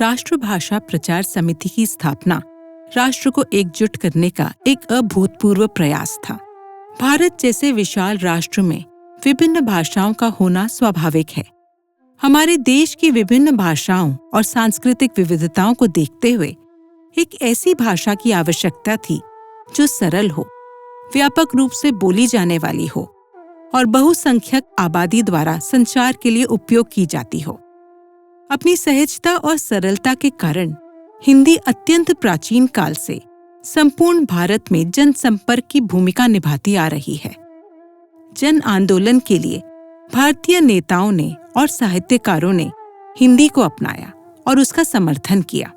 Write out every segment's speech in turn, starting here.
राष्ट्रभाषा प्रचार समिति की स्थापना राष्ट्र को एकजुट करने का एक अभूतपूर्व प्रयास था। भारत जैसे विशाल राष्ट्र में विभिन्न भाषाओं का होना स्वाभाविक है। हमारे देश की विभिन्न भाषाओं और सांस्कृतिक विविधताओं को देखते हुए एक ऐसी भाषा की आवश्यकता थी जो सरल हो, व्यापक रूप से बोली जाने वाली हो और बहुसंख्यक आबादी द्वारा संचार के लिए उपयोग की जाती हो। अपनी सहजता और सरलता के कारण हिंदी अत्यंत प्राचीन काल से संपूर्ण भारत में जनसंपर्क की भूमिका निभाती आ रही है। जन आंदोलन के लिए भारतीय नेताओं ने और साहित्यकारों ने हिंदी को अपनाया और उसका समर्थन किया।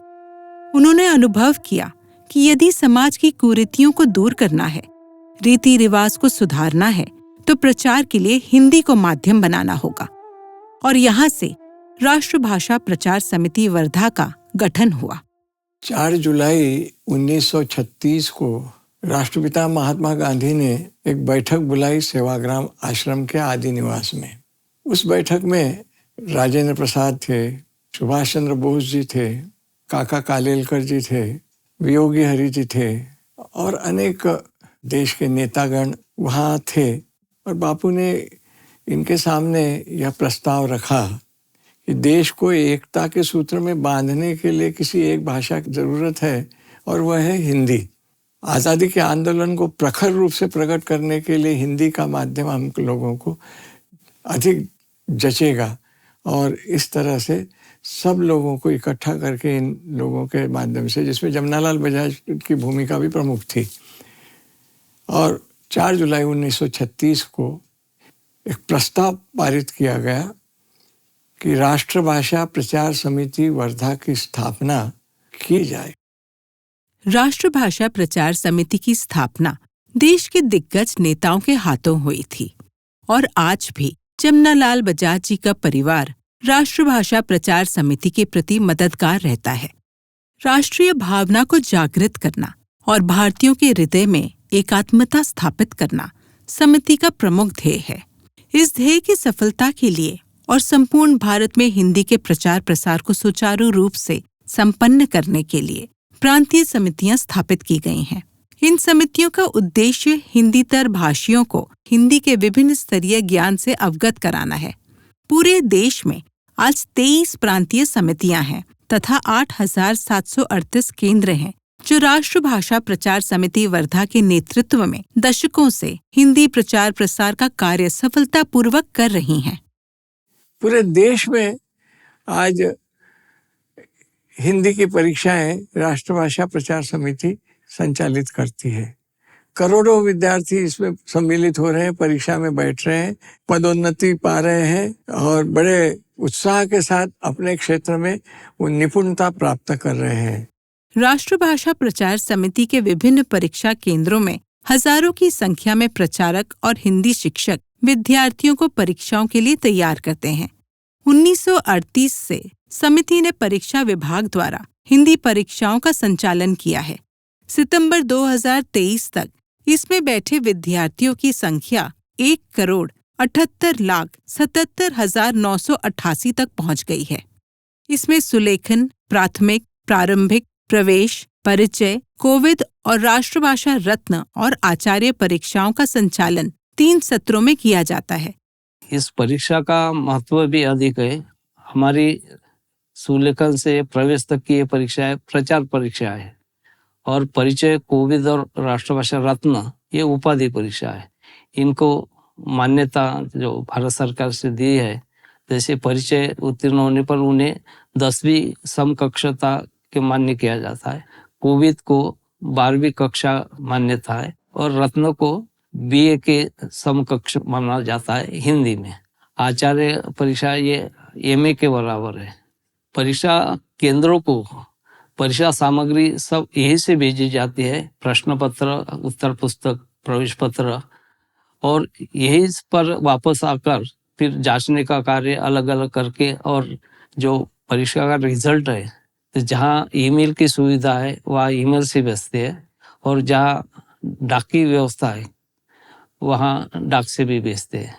उन्होंने अनुभव किया कि यदि समाज की कुरीतियों को दूर करना है, रीति रिवाज को सुधारना है, तो प्रचार के लिए हिंदी को माध्यम बनाना होगा। और यहाँ से राष्ट्रभाषा प्रचार समिति वर्धा का गठन हुआ। 4 जुलाई 1936 को राष्ट्रपिता महात्मा गांधी ने एक बैठक बुलाई सेवाग्राम आश्रम के आदि निवास में। उस बैठक में राजेंद्र प्रसाद थे, सुभाष चंद्र बोस जी थे, काका कालेलकर जी थे, वियोगी हरि जी थे और अनेक देश के नेतागण वहाँ थे। और बापू ने इनके सामने यह प्रस्ताव रखा कि देश को एकता के सूत्र में बांधने के लिए किसी एक भाषा की जरूरत है और वह है हिंदी। आज़ादी के आंदोलन को प्रखर रूप से प्रकट करने के लिए हिंदी का माध्यम हम लोगों को अधिक जचेगा और इस तरह से सब लोगों को इकट्ठा करके इन लोगों के माध्यम से, जिसमें जमनालाल बजाज की भूमिका भी प्रमुख थी। और 4 जुलाई 1936 को एक प्रस्ताव पारित किया गया कि राष्ट्रभाषा प्रचार समिति वर्धा की स्थापना की जाए। राष्ट्रभाषा प्रचार समिति की स्थापना देश के दिग्गज नेताओं के हाथों हुई थी और आज भी जमनालाल बजाज जी का परिवार राष्ट्रभाषा प्रचार समिति के प्रति मददगार रहता है। राष्ट्रीय भावना को जागृत करना और भारतीयों के हृदय में एकात्मता स्थापित करना समिति का प्रमुख ध्येय है। इस ध्येय की सफलता के लिए और संपूर्ण भारत में हिंदी के प्रचार प्रसार को सुचारू रूप से संपन्न करने के लिए प्रांतीय समितियां स्थापित की गई हैं। इन समितियों का उद्देश्य हिंदीतर भाषियों को हिंदी के विभिन्न स्तरीय ज्ञान से अवगत कराना है। पूरे देश में आज 23 प्रांतीय समितियां हैं तथा 8,738 केंद्र हैं जो राष्ट्रभाषा प्रचार समिति वर्धा के नेतृत्व में दशकों से हिंदी प्रचार प्रसार का कार्य सफलतापूर्वक कर रही हैं। पूरे देश में आज हिंदी की परीक्षाएं राष्ट्रभाषा प्रचार समिति संचालित करती है। करोड़ों विद्यार्थी इसमें सम्मिलित हो रहे हैं, परीक्षा में बैठ रहे हैं, पदोन्नति पा रहे हैं और बड़े उत्साह के साथ अपने क्षेत्र में वो निपुणता प्राप्त कर रहे हैं। राष्ट्रभाषा प्रचार समिति के विभिन्न परीक्षा केंद्रों में हजारों की संख्या में प्रचारक और हिंदी शिक्षक विद्यार्थियों को परीक्षाओं के लिए तैयार करते हैं। 1938 से समिति ने परीक्षा विभाग द्वारा हिंदी परीक्षाओं का संचालन किया है। सितंबर 2023 तक इसमें बैठे विद्यार्थियों की संख्या 1,78,77,988 तक पहुंच गई है। इसमें सुलेखन, प्राथमिक, प्रारंभिक, प्रवेश, परिचय, कोविद और राष्ट्रभाषा रत्न और आचार्य परीक्षाओं का संचालन 3 सत्रों में किया जाता है। इस परीक्षा का महत्व भी अधिक है। हमारी सुलेखन से प्रवेश तक की ये परीक्षा है, प्रचार परीक्षा है और परिचय, कोविद और राष्ट्रभाषा रत्न ये उपाधि परीक्षा है। इनको मान्यता जो भारत सरकार से दी है, जैसे परिचय उत्तीर्ण होने पर उन्हें 10वीं समकक्षता के मान्य किया जाता है, कोविद को 12वीं कक्षा मान्यता है और रत्न को BA के समकक्ष माना जाता है हिंदी में। आचार्य परीक्षा ये MA के बराबर है। परीक्षा केंद्रों को परीक्षा सामग्री सब यहीं से भेजी जाती है, प्रश्न पत्र, उत्तर पुस्तक, प्रवेश पत्र, और यहीं पर वापस आकर फिर जांचने का कार्य अलग अलग करके और जो परीक्षा का रिजल्ट है तो जहाँ ईमेल की सुविधा है वहाँ ईमेल से भेजते हैं और जहाँ डाक की व्यवस्था है वहाँ डाक से भी भेजते हैं।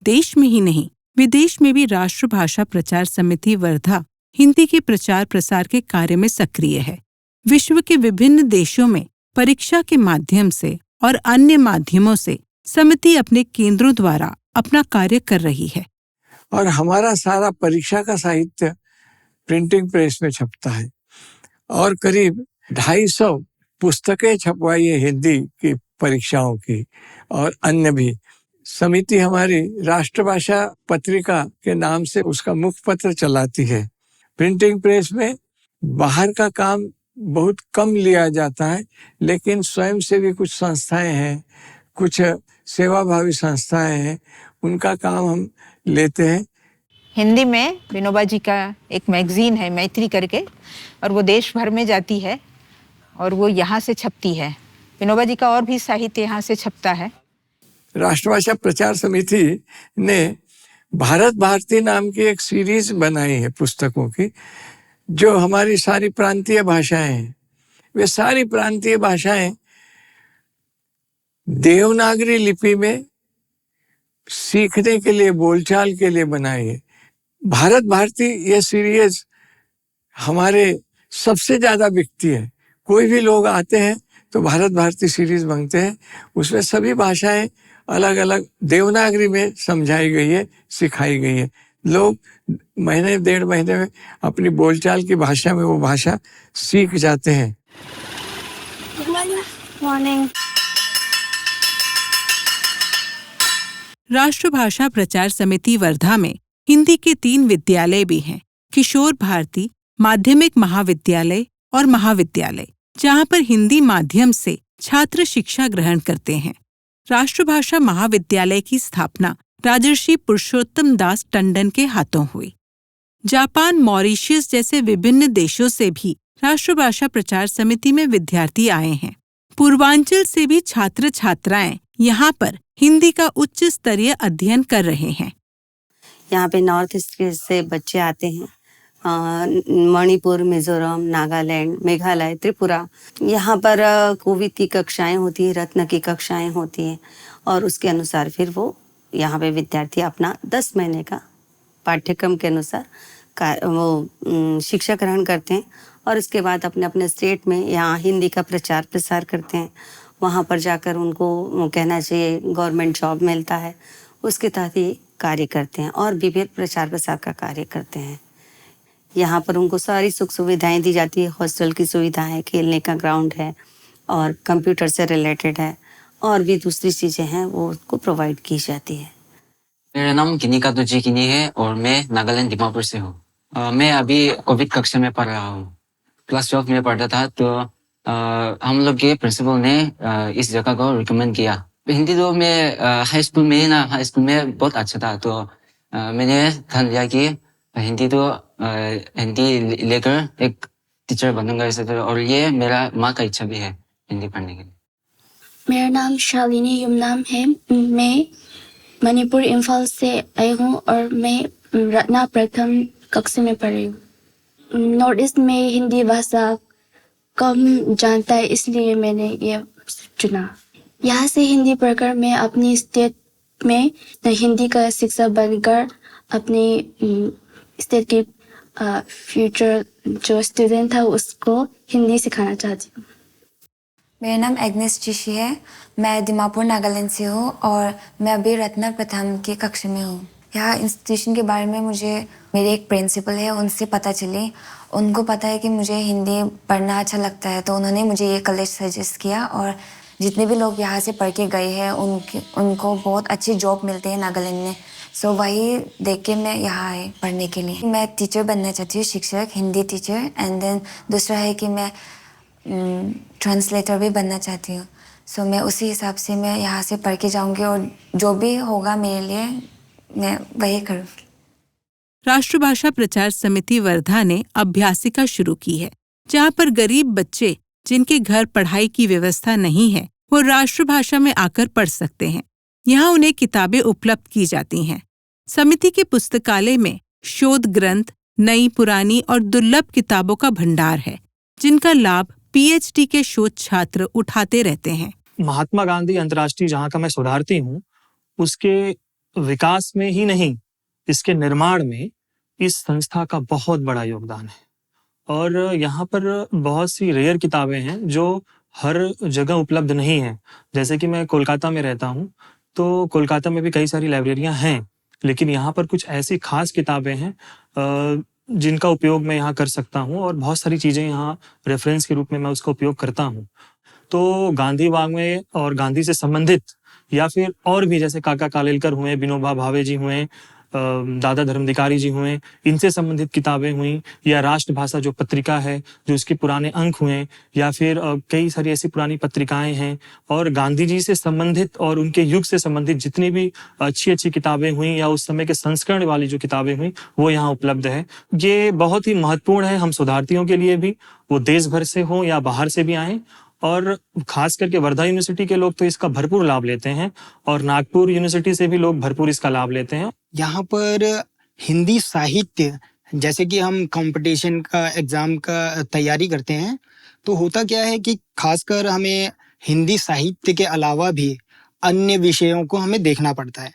देश में ही नहीं विदेश में भी राष्ट्रभाषा प्रचार समिति वर्धा हिंदी के प्रचार प्रसार के कार्य में सक्रिय है। विश्व के विभिन्न देशों में परीक्षा के माध्यम से और अन्य माध्यमों से समिति अपने केंद्रों द्वारा अपना कार्य कर रही है। और हमारा सारा परीक्षा का साहित्य प्रिंटिंग प्रेस में छपता है और करीब 250 पुस्तकें छपवाई है हिंदी की परीक्षाओं की और अन्य भी। समिति हमारी राष्ट्रभाषा पत्रिका के नाम से उसका मुखपत्र चलाती है। प्रिंटिंग प्रेस में बाहर का काम बहुत कम लिया जाता है, लेकिन स्वयं से भी कुछ संस्थाएं हैं, कुछ सेवाभावी संस्थाएं हैं, उनका काम हम लेते हैं। हिंदी में विनोबा जी का एक मैगजीन है मैत्री करके, और वो देश भर में जाती है और वो यहाँ से छपती है। विनोबा जी का और भी साहित्य यहाँ से छपता है। राष्ट्रभाषा प्रचार समिति ने भारत भारती नाम की एक सीरीज बनाई है पुस्तकों की, जो हमारी सारी प्रांतीय भाषाएं हैं। वे सारी प्रांतीय भाषाएं देवनागरी लिपि में सीखने के लिए, बोलचाल के लिए बनाई है। भारत भारती ये सीरीज हमारे सबसे ज्यादा बिकती है। कोई भी लोग आते हैं तो भारत भारती सीरीज मांगते हैं। उसमें सभी भाषाएं अलग अलग देवनागरी में समझाई गई है, सिखाई गई है। लोग महीने 1.5 महीने में अपनी बोलचाल की भाषा में वो भाषा सीख जाते हैं। मॉर्निंग। राष्ट्रभाषा प्रचार समिति वर्धा में हिंदी के 3 विद्यालय भी हैं, किशोर भारती, माध्यमिक महाविद्यालय और महाविद्यालय, जहां पर हिंदी माध्यम से छात्र शिक्षा ग्रहण करते हैं। राष्ट्रभाषा महाविद्यालय की स्थापना राजर्षि पुरुषोत्तम दास टंडन के हाथों हुई। जापान, मॉरिशस जैसे विभिन्न देशों से भी राष्ट्रभाषा प्रचार समिति में विद्यार्थी आए हैं। पूर्वांचल से भी छात्र छात्राएं यहाँ पर हिंदी का उच्च स्तरीय अध्ययन कर रहे हैं। यहाँ पे नॉर्थ ईस्ट से बच्चे आते हैं, मणिपुर, मिजोरम, नागालैंड, मेघालय, त्रिपुरा। यहाँ पर कोविद की कक्षाएं होती हैं, रत्न की कक्षाएं होती हैं, और उसके अनुसार फिर वो यहाँ पे विद्यार्थी अपना 10 महीने का पाठ्यक्रम के अनुसार वो शिक्षा ग्रहण करते हैं, और उसके बाद अपने अपने स्टेट में यहाँ हिंदी का प्रचार प्रसार करते हैं। वहाँ पर जाकर उनको कहना चाहिए गवर्नमेंट जॉब मिलता है, उसके तहत ये कार्य करते हैं और विभिन्न प्रचार प्रसार का कार्य करते हैं। यहाँ पर उनको सारी सुख सुविधाएं दी जाती है। हॉस्टल की सुविधा है, खेलने का ग्राउंड है, और कंप्यूटर से रिलेटेड है, और भी दूसरी चीज़ें हैं वो उसको प्रोवाइड की जाती है। मेरा नाम किनिका तुजी किनी है और मैं नागालैंड दीमापुर से हूँ। मैं अभी कोविड कक्षा में पढ़ रहा हूँ। क्लास 12 में पढ़ता था, तो हम लोग के प्रिंसिपल ने इस जगह को रिकमेंड किया। हिंदी तो मैं हाई स्कूल में बहुत अच्छा था, तो मैंने ठान लिया कि हिंदी लेकर एक टीचर बनूंगा इसे। और ये मेरा माँ का इच्छा भी है हिंदी पढ़ने के लिए। मेरा नाम शालिनी युमनाम है। मैं मणिपुर, इम्फाल से आई हूँ और मैं रत्ना प्रथम कक्षा में पढ़ रही हूँ। नॉर्थ ईस्ट में हिंदी भाषा कम जानता है, इसलिए मैंने ये चुना। यहाँ से हिंदी पढ़कर मैं अपनी स्टेट में हिंदी का शिक्षक बनकर अपनी स्टेट की फ्यूचर जो स्टूडेंट था उसको हिंदी सिखाना चाहती हूँ। मेरा नाम एग्नेस चिशी है। मैं दीमापुर, नागालैंड से हूँ और मैं अभी रत्ना प्रथम की कक्षा में हूँ। यहाँ इंस्टीट्यूशन के बारे में मुझे मेरे एक प्रिंसिपल है उनसे पता चली। उनको पता है कि मुझे हिंदी पढ़ना अच्छा लगता है, तो उन्होंने मुझे ये कॉलेज सजेस्ट किया। और जितने भी लोग यहाँ से पढ़ के गए हैं उनको बहुत अच्छी जॉब मिलते हैं नागालैंड में। सो वही देख के मैं यहाँ आई पढ़ने के लिए। मैं टीचर बनना चाहती हूँ, शिक्षक, हिंदी टीचर। एंड देन दूसरा है कि मैं ट्रांसलेटर भी बनना चाहती हूँ। सो मैं उसी हिसाब से मैं यहाँ से पढ़ के जाऊँगी और जो भी होगा मेरे लिए मैं वही करूँगी। राष्ट्रभाषा प्रचार समिति वर्धा ने अभ्यासिका शुरू की है, जहाँ पर गरीब बच्चे जिनके घर पढ़ाई की व्यवस्था नहीं है वो राष्ट्रभाषा में आकर पढ़ सकते हैं। यहाँ उन्हें किताबें उपलब्ध की जाती हैं। समिति के पुस्तकालय में शोध ग्रंथ, नई, पुरानी और दुर्लभ किताबों का भंडार है, जिनका लाभ पीएचडी के शोध छात्र उठाते रहते हैं। महात्मा गांधी अंतर्राष्ट्रीय जहाँ का मैं शोधार्थी हूँ, उसके विकास में ही नहीं, इसके निर्माण में इस संस्था का बहुत बड़ा योगदान है। और यहाँ पर बहुत सी रेयर किताबें हैं जो हर जगह उपलब्ध नहीं हैं। जैसे कि मैं कोलकाता में रहता हूँ, तो कोलकाता में भी कई सारी लाइब्रेरियाँ हैं, लेकिन यहाँ पर कुछ ऐसी खास किताबें हैं जिनका उपयोग मैं यहाँ कर सकता हूँ, और बहुत सारी चीज़ें यहाँ रेफरेंस के रूप में मैं उसका उपयोग करता हूँ। तो गांधी वाङ्मय और गांधी से संबंधित, या फिर और भी जैसे काका कालेलकर हुए, विनोबा भावे जी हुए, दादा धर्माधिकारी जी हुए, इनसे संबंधित किताबें हुई, या राष्ट्रभाषा जो पत्रिका है, जो इसके पुराने अंक हुए, या फिर कई सारी ऐसी पुरानी पत्रिकाएं हैं, और गांधी जी से संबंधित और उनके युग से संबंधित जितनी भी अच्छी अच्छी किताबें हुई, या उस समय के संस्करण वाली जो किताबें हुई, वो यहाँ उपलब्ध है। ये बहुत ही महत्वपूर्ण है हम शोधार्थियों के लिए भी, वो देश भर से हो या बाहर से भी आए, और खास करके वर्धा यूनिवर्सिटी के लोग तो इसका भरपूर लाभ लेते हैं, और नागपुर यूनिवर्सिटी से भी लोग भरपूर इसका लाभ लेते हैं। यहाँ पर हिंदी साहित्य, जैसे कि हम कंपटीशन का एग्जाम का तैयारी करते हैं, तो होता क्या है कि खासकर हमें हिंदी साहित्य के अलावा भी अन्य विषयों को हमें देखना पड़ता है,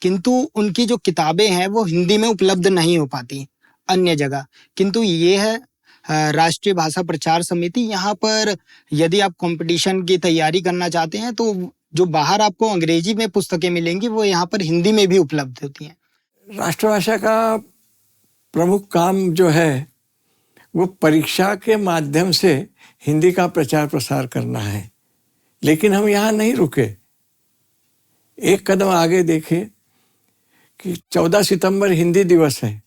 किंतु उनकी जो किताबें हैं वो हिंदी में उपलब्ध नहीं हो पाती अन्य जगह। किंतु ये है राष्ट्रीय भाषा प्रचार समिति, यहाँ पर यदि आप कंपटीशन की तैयारी करना चाहते हैं तो जो बाहर आपको अंग्रेजी में पुस्तकें मिलेंगी वो यहाँ पर हिंदी में भी उपलब्ध होती हैं। राष्ट्रभाषा का प्रमुख काम जो है वो परीक्षा के माध्यम से हिंदी का प्रचार प्रसार करना है, लेकिन हम यहाँ नहीं रुके, एक कदम आगे देखे कि 14 सितंबर हिंदी दिवस है।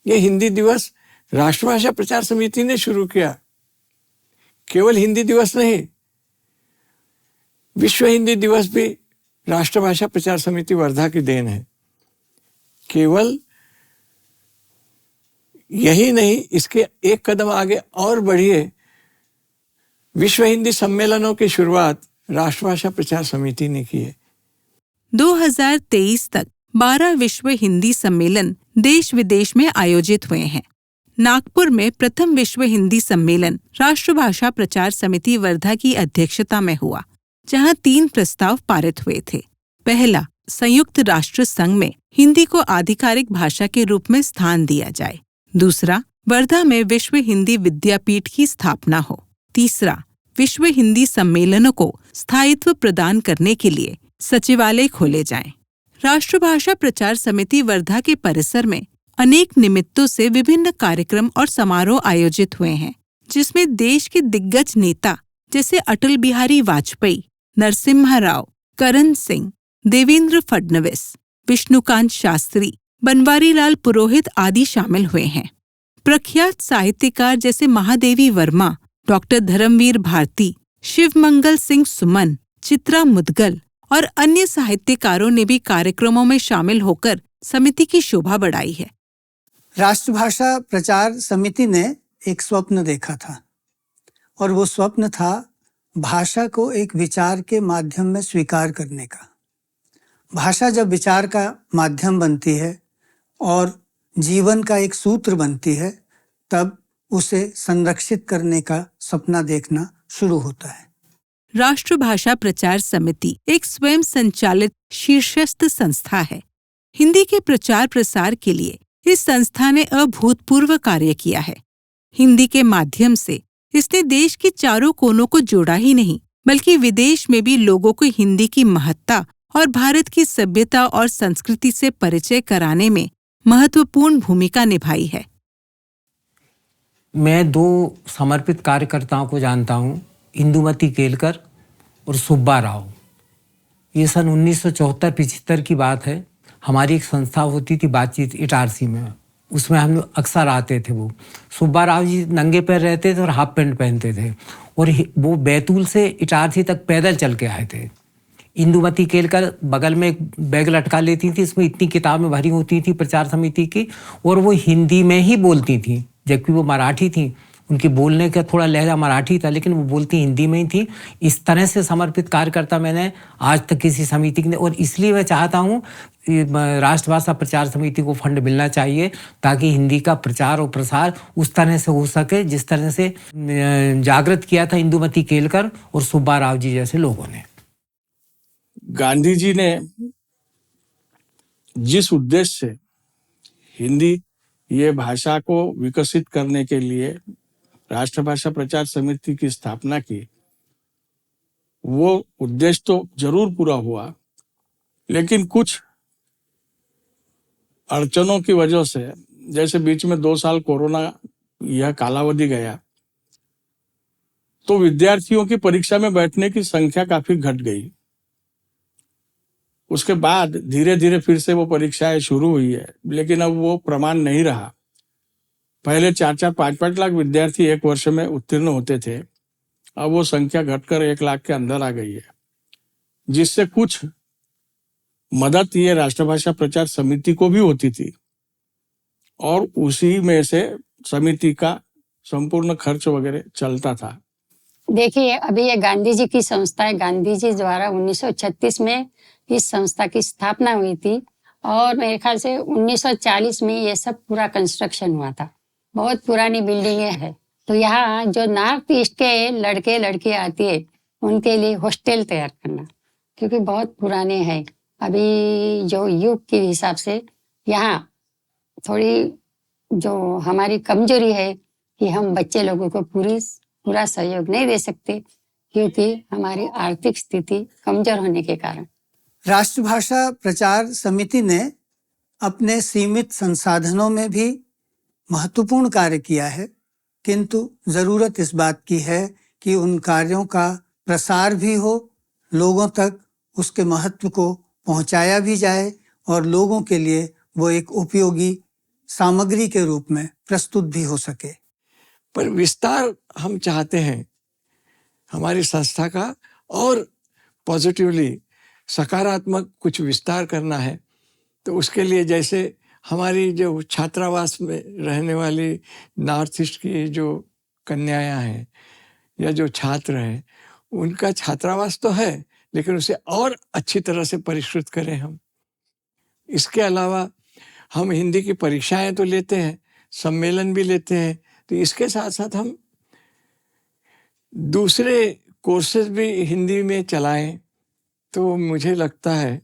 ये हिंदी दिवस राष्ट्रभाषा प्रचार समिति ने शुरू किया। केवल हिंदी दिवस नहीं, विश्व हिंदी दिवस भी राष्ट्रभाषा प्रचार समिति वर्धा की देन है। केवल यही नहीं, इसके एक कदम आगे और बढ़िए, विश्व हिंदी सम्मेलनों की शुरुआत राष्ट्रभाषा प्रचार समिति ने की है। 2023 तक 12 विश्व हिंदी सम्मेलन देश विदेश में आयोजित हुए हैं। नागपुर में प्रथम विश्व हिंदी सम्मेलन राष्ट्रभाषा प्रचार समिति वर्धा की अध्यक्षता में हुआ, जहां 3 प्रस्ताव पारित हुए थे। पहला, संयुक्त राष्ट्र संघ में हिंदी को आधिकारिक भाषा के रूप में स्थान दिया जाए। दूसरा, वर्धा में विश्व हिंदी विद्यापीठ की स्थापना हो। तीसरा, विश्व हिंदी सम्मेलनों को स्थायित्व प्रदान करने के लिए सचिवालय खोले जाएं। राष्ट्रभाषा प्रचार समिति वर्धा के परिसर में अनेक निमित्तों से विभिन्न कार्यक्रम और समारोह आयोजित हुए हैं, जिसमें देश के दिग्गज नेता जैसे अटल बिहारी वाजपेयी, नरसिम्हा राव, करण सिंह, देवेंद्र फडणवीस, विष्णुकांत शास्त्री, बनवारी लाल पुरोहित आदि शामिल हुए हैं। प्रख्यात साहित्यकार जैसे महादेवी वर्मा, डॉक्टर धर्मवीर भारती, शिवमंगल सिंह सुमन, चित्रा मुदगल और अन्य साहित्यकारों ने भी कार्यक्रमों में शामिल होकर समिति की शोभा बढ़ाई है। राष्ट्रभाषा प्रचार समिति ने एक स्वप्न देखा था, और वो स्वप्न था भाषा को एक विचार के माध्यम में स्वीकार करने का। भाषा जब विचार का माध्यम बनती है और जीवन का एक सूत्र बनती है, तब उसे संरक्षित करने का सपना देखना शुरू होता है। राष्ट्रभाषा प्रचार समिति एक स्वयं संचालित शीर्षस्थ संस्था है। हिंदी के प्रचार प्रसार के लिए इस संस्था ने अभूतपूर्व कार्य किया है। हिंदी के माध्यम से इसने देश के चारों कोनों को जोड़ा ही नहीं, बल्कि विदेश में भी लोगों को हिंदी की महत्ता और भारत की सभ्यता और संस्कृति से परिचय कराने में महत्वपूर्ण भूमिका निभाई है। मैं 2 समर्पित कार्यकर्ताओं को जानता हूँ, इंदुमती केलकर और सुब्बा राव। ये सन 1974-75 की बात है। हमारी एक संस्था होती थी बातचीत इटारसी में, उसमें हम लोग अक्सर आते थे। वो सुब्बा राव जी नंगे पैर रहते थे और हाफ पैंट पहनते थे, और वो बैतूल से इटारसी तक पैदल चल के आए थे। इंदुमती केलकर बगल में एक बैग लटका लेती थी, इसमें इतनी किताबें भरी होती थी प्रचार समिति की, और वो हिंदी में ही बोलती थी, जबकि वो मराठी थी। उनके बोलने का थोड़ा लहजा मराठी था, लेकिन वो बोलती हिंदी में ही थी। इस तरह से समर्पित कार्यकर्ता मैंने आज तक किसी समिति की, और इसलिए मैं चाहता हूँ राष्ट्रभाषा प्रचार समिति को फंड मिलना चाहिए, ताकि हिंदी का प्रचार और प्रसार उस तरह से हो सके जिस तरह से जागृत किया था इंदुमती केलकर और सुब्बा राव जी जैसे लोगों ने। गांधी जी ने जिस उद्देश्य से हिंदी ये भाषा को विकसित करने के लिए राष्ट्रभाषा प्रचार समिति की स्थापना की, वो उद्देश्य तो जरूर पूरा हुआ, लेकिन कुछ अड़चनों की वजह से, जैसे बीच में 2 साल कोरोना यह कालावधि गया, तो विद्यार्थियों की परीक्षा में बैठने की संख्या काफी घट गई। उसके बाद धीरे धीरे फिर से वो परीक्षाएं शुरू हुई है, लेकिन अब वो प्रमाण नहीं रहा। पहले 4-4, 5-5 लाख विद्यार्थी एक वर्ष में उत्तीर्ण होते थे, अब वो संख्या घटकर 1 लाख के अंदर आ गई है, जिससे कुछ मदद ये राष्ट्रभाषा प्रचार समिति को भी होती थी और उसी में से समिति का संपूर्ण खर्च वगैरह चलता था। देखिए, अभी ये गांधी जी की संस्था है। गांधी जी द्वारा 1936 में इस संस्था की स्थापना हुई थी और मेरे ख्याल से 1940 में ये सब पूरा कंस्ट्रक्शन हुआ था। बहुत पुरानी बिल्डिंगें हैं। तो यहाँ जो नॉर्थ ईस्ट के लड़के लड़की आती है, उनके लिए हॉस्टल तैयार करना, क्योंकि बहुत पुराने हैं। अभी जो युग के हिसाब से यहाँ थोड़ी जो हमारी कमजोरी है कि हम बच्चे लोगों को पूरा सहयोग नहीं दे सकते, क्योंकि हमारी आर्थिक स्थिति कमजोर होने के कारण। राष्ट्रभाषा प्रचार समिति ने अपने सीमित संसाधनों में भी महत्वपूर्ण कार्य किया है, किंतु जरूरत इस बात की है कि उन कार्यों का प्रसार भी हो, लोगों तक उसके महत्व को पहुंचाया भी जाए और लोगों के लिए वो एक उपयोगी सामग्री के रूप में प्रस्तुत भी हो सके। पर विस्तार हम चाहते हैं हमारी संस्था का, और पॉजिटिवली सकारात्मक कुछ विस्तार करना है। तो उसके लिए जैसे हमारी जो छात्रावास में रहने वाली नॉर्थ ईस्ट की जो कन्याएं हैं या जो छात्र हैं, उनका छात्रावास तो है, लेकिन उसे और अच्छी तरह से परिष्कृत करें हम। इसके अलावा हम हिंदी की परीक्षाएं तो लेते हैं, सम्मेलन भी लेते हैं, तो इसके साथ साथ हम दूसरे कोर्सेज भी हिंदी में चलाएं। तो मुझे लगता है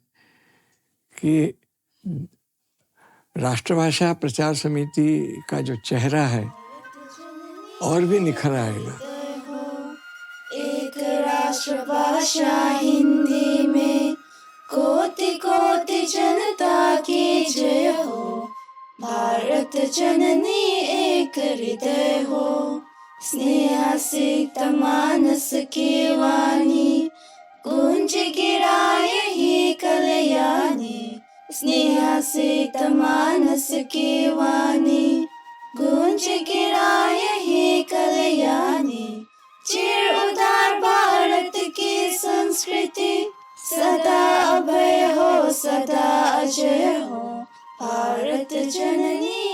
कि राष्ट्रभाषा प्रचार समिति का जो चेहरा है और भी निखर आएगा। एक राष्ट्रभाषा हिंदी में कोटि कोटि जनता की जय हो। भारत जननी एक हृदय हो। स्नेह सिक्त मानस की वाणी गूंज गिराए ही कल्याणी। स्नेह सिक्त मानस की वाणी गूंज गिराए ही कल्याणी। चिर उदार भारत की संस्कृति सदा अभय हो, सदा अजय हो। भारत जननी